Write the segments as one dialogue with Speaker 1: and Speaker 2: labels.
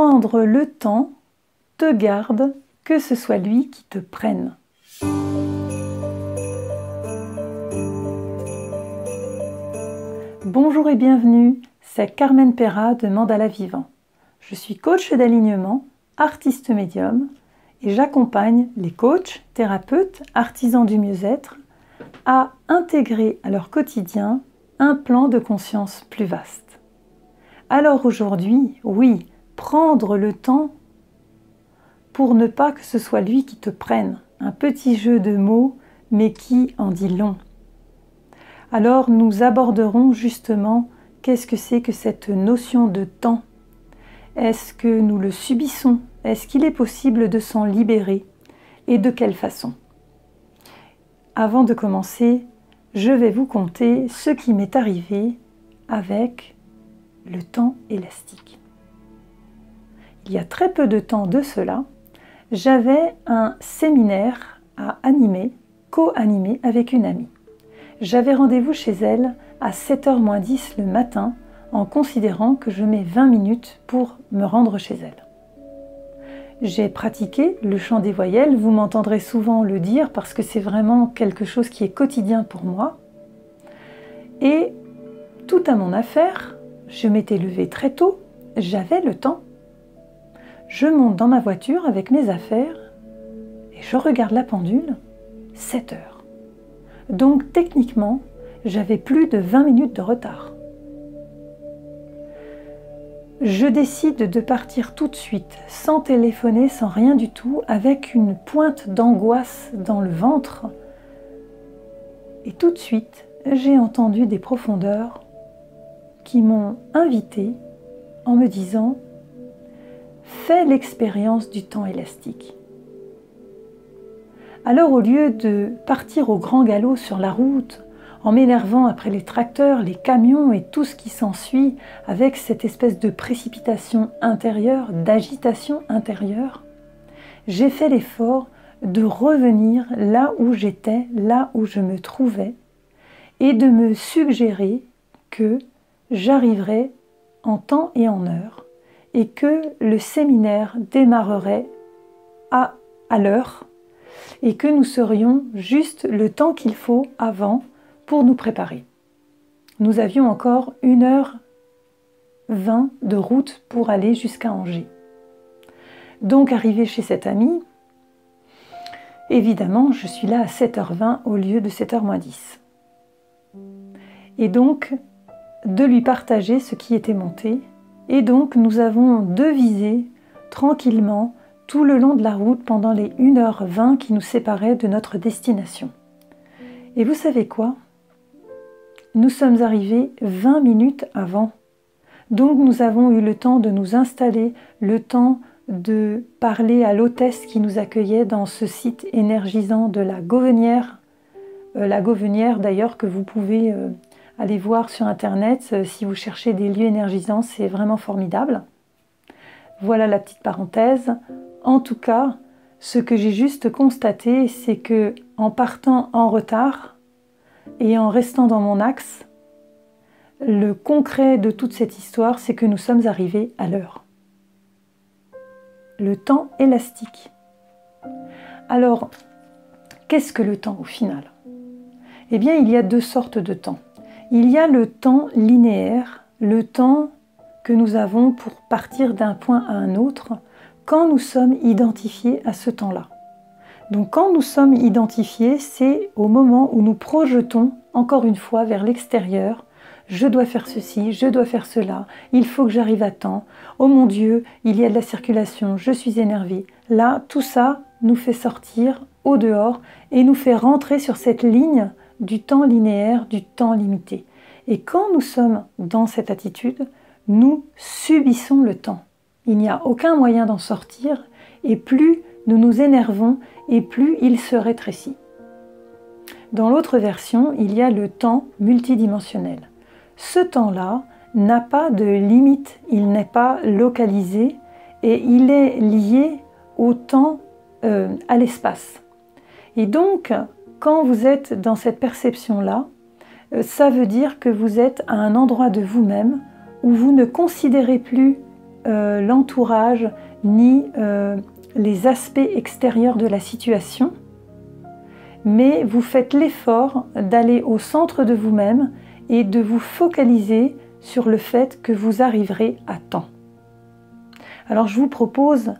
Speaker 1: Prendre le temps te garde, que ce soit lui qui te prenne. Bonjour et bienvenue, c'est Carmen Perra de Mandala Vivant. Je suis coach d'alignement, artiste médium et j'accompagne les coachs, thérapeutes, artisans du mieux-être à intégrer à leur quotidien un plan de conscience plus vaste. Alors aujourd'hui, oui, prendre le temps pour ne pas que ce soit lui qui te prenne. Un petit jeu de mots, mais qui en dit long. Alors nous aborderons justement qu'est-ce que c'est que cette notion de temps. Est-ce que nous le subissons? Est-ce qu'il est possible de s'en libérer? Et de quelle façon? Avant de commencer, je vais vous conter ce qui m'est arrivé avec le temps élastique. Il y a très peu de temps de cela, j'avais un séminaire à animer, co-animer avec une amie. J'avais rendez-vous chez elle à 7h moins 10 le matin en considérant que je mets 20 minutes pour me rendre chez elle. J'ai pratiqué le chant des voyelles, vous m'entendrez souvent le dire parce que c'est vraiment quelque chose qui est quotidien pour moi. Et tout à mon affaire, je m'étais levée très tôt, j'avais le temps. Je monte dans ma voiture avec mes affaires et je regarde la pendule, 7 heures. Donc techniquement, j'avais plus de 20 minutes de retard. Je décide de partir tout de suite, sans téléphoner, sans rien du tout, avec une pointe d'angoisse dans le ventre. Et tout de suite, j'ai entendu des profondeurs qui m'ont invité en me disant « Fais l'expérience du temps élastique ». Alors au lieu de partir au grand galop sur la route, en m'énervant après les tracteurs, les camions et tout ce qui s'ensuit, avec cette espèce de précipitation intérieure, d'agitation intérieure, j'ai fait l'effort de revenir là où j'étais, là où je me trouvais, et de me suggérer que j'arriverais en temps et en heure, et que le séminaire démarrerait à l'heure, et que nous serions juste le temps qu'il faut avant pour nous préparer. Nous avions encore 1h20 de route pour aller jusqu'à Angers. Donc arrivé chez cette amie, évidemment je suis là à 7h20 au lieu de 7h moins 10. Et donc de lui partager ce qui était monté, et donc nous avons devisé tranquillement tout le long de la route pendant les 1h20 qui nous séparaient de notre destination. Et vous savez quoi? Nous sommes arrivés 20 minutes avant. Donc nous avons eu le temps de nous installer, le temps de parler à l'hôtesse qui nous accueillait dans ce site énergisant de la Gauvenière. La Gauvenière d'ailleurs que vous pouvez aller voir sur internet si vous cherchez des lieux énergisants, c'est vraiment formidable. Voilà la petite parenthèse. En tout cas, ce que j'ai juste constaté, c'est que en partant en retard et en restant dans mon axe, le concret de toute cette histoire, c'est que nous sommes arrivés à l'heure. Le temps élastique. Alors, qu'est-ce que le temps au final? Eh bien, il y a deux sortes de temps. Il y a le temps linéaire, le temps que nous avons pour partir d'un point à un autre, quand nous sommes identifiés à ce temps-là. Donc quand nous sommes identifiés, c'est au moment où nous projetons, encore une fois, vers l'extérieur, je dois faire ceci, je dois faire cela, il faut que j'arrive à temps, oh mon Dieu, il y a de la circulation, je suis énervé. Là, tout ça nous fait sortir au dehors et nous fait rentrer sur cette ligne du temps linéaire, du temps limité. Et quand nous sommes dans cette attitude, nous subissons le temps. Il n'y a aucun moyen d'en sortir et plus nous nous énervons et plus il se rétrécit. Dans l'autre version, il y a le temps multidimensionnel. Ce temps-là n'a pas de limite, il n'est pas localisé et il est lié au temps, à l'espace. Et donc, quand vous êtes dans cette perception-là, ça veut dire que vous êtes à un endroit de vous-même où vous ne considérez plus l'entourage, ni les aspects extérieurs de la situation, mais vous faites l'effort d'aller au centre de vous-même et de vous focaliser sur le fait que vous arriverez à temps. Alors je vous propose,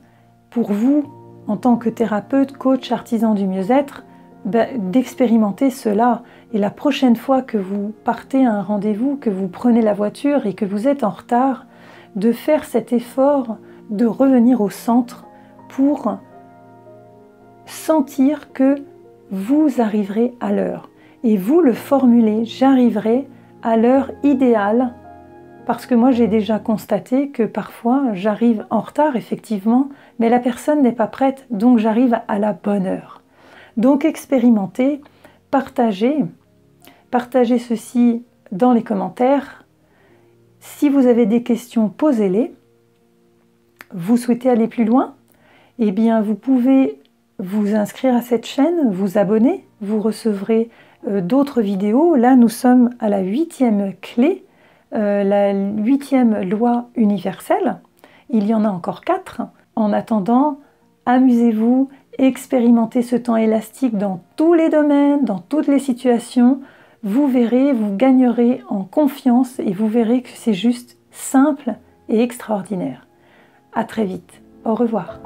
Speaker 1: pour vous, en tant que thérapeute, coach, artisan du mieux-être, d'expérimenter cela. Et la prochaine fois que vous partez à un rendez-vous, que vous prenez la voiture et que vous êtes en retard, de faire cet effort de revenir au centre pour sentir que vous arriverez à l'heure. Et vous le formulez, j'arriverai à l'heure idéale, parce que moi j'ai déjà constaté que parfois j'arrive en retard effectivement, mais la personne n'est pas prête, donc j'arrive à la bonne heure. Donc expérimentez, partagez ceci dans les commentaires. Si vous avez des questions, posez-les. Vous souhaitez aller plus loin? Eh bien, vous pouvez vous inscrire à cette chaîne, vous abonner, vous recevrez d'autres vidéos. Là, nous sommes à la 8e clé, la 8e loi universelle. Il y en a encore 4. En attendant, amusez-vous, expérimentez ce temps élastique dans tous les domaines, dans toutes les situations. Vous verrez, vous gagnerez en confiance et vous verrez que c'est juste simple et extraordinaire. À très vite. Au revoir.